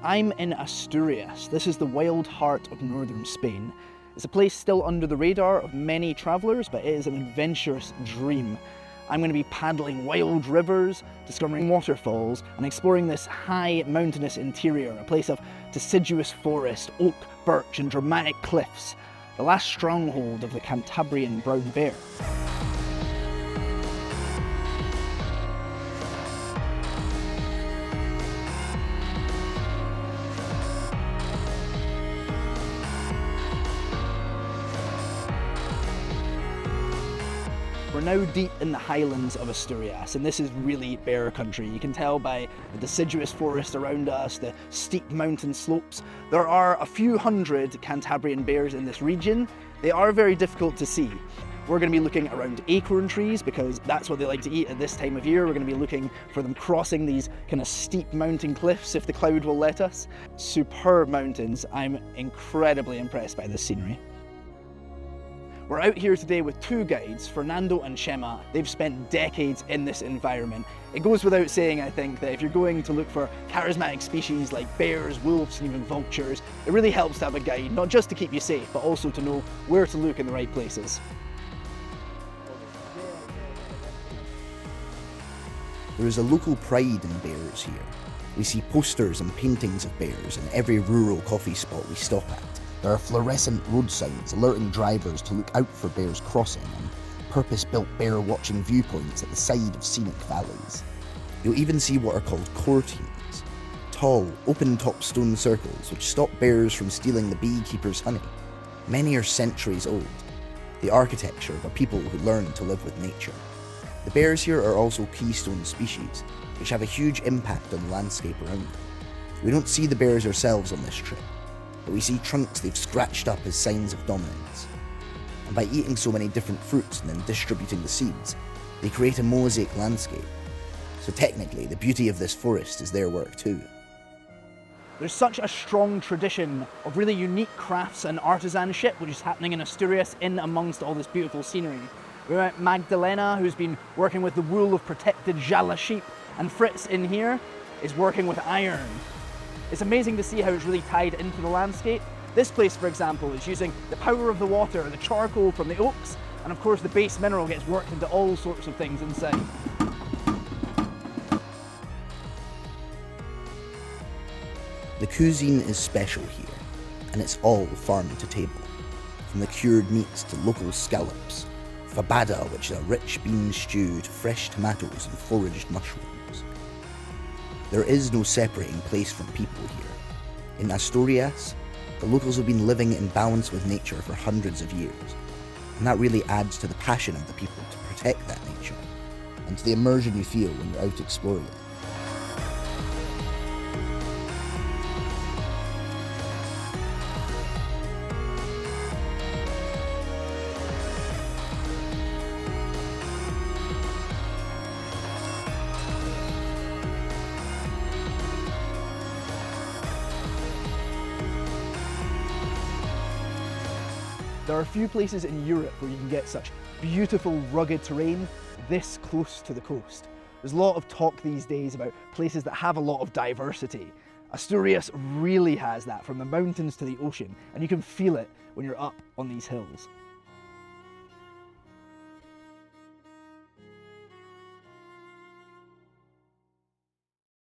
I'm in Asturias. This is the wild heart of northern Spain. It's a place still under the radar of many travellers, but it is an adventurous dream. I'm going to be paddling wild rivers, discovering waterfalls, and exploring this high mountainous interior, a place of deciduous forest, oak, birch, and dramatic cliffs, the last stronghold of the Cantabrian brown bear. We're now deep in the highlands of Asturias, and this is really bear country. You can tell by the deciduous forest around us, the steep mountain slopes. There are a few hundred Cantabrian bears in this region. They are very difficult to see. We're going to be looking around acorn trees because that's what they like to eat at this time of year. We're going to be looking for them crossing these kind of steep mountain cliffs if the cloud will let us. Superb mountains. I'm incredibly impressed by this scenery. We're out here today with two guides, Fernando and Chema. They've spent decades in this environment. It goes without saying, I think, that if you're going to look for charismatic species like bears, wolves, and even vultures, it really helps to have a guide, not just to keep you safe, but also to know where to look in the right places. There is a local pride in bears here. We see posters and paintings of bears in every rural coffee spot we stop at. There are fluorescent road signs alerting drivers to look out for bears crossing and purpose-built bear watching viewpoints at the side of scenic valleys. You'll even see what are called courtines, tall, open-top stone circles which stop bears from stealing the beekeeper's honey. Many are centuries old, the architecture of a people who learn to live with nature. The bears here are also keystone species, which have a huge impact on the landscape around them. We don't see the bears ourselves on this trip, but we see trunks they've scratched up as signs of dominance. And by eating so many different fruits and then distributing the seeds, they create a mosaic landscape. So technically, the beauty of this forest is their work too. There's such a strong tradition of really unique crafts and artisanship which is happening in Asturias in amongst all this beautiful scenery. We met Magdalena, who's been working with the wool of protected Jala sheep, and Fritz in here is working with iron. It's amazing to see how it's really tied into the landscape. This place, for example, is using the power of the water, the charcoal from the oaks, and of course the base mineral gets worked into all sorts of things inside. The cuisine is special here, and it's all farm to table. From the cured meats to local scallops, fabada, which is a rich bean stew, to fresh tomatoes and foraged mushrooms. There is no separating place from people here. In Asturias, the locals have been living in balance with nature for hundreds of years, and that really adds to the passion of the people to protect that nature, and to the immersion you feel when you're out exploring it. There are a few places in Europe where you can get such beautiful rugged terrain this close to the coast. There's a lot of talk these days about places that have a lot of diversity. Asturias really has that, from the mountains to the ocean, and you can feel it when you're up on these hills.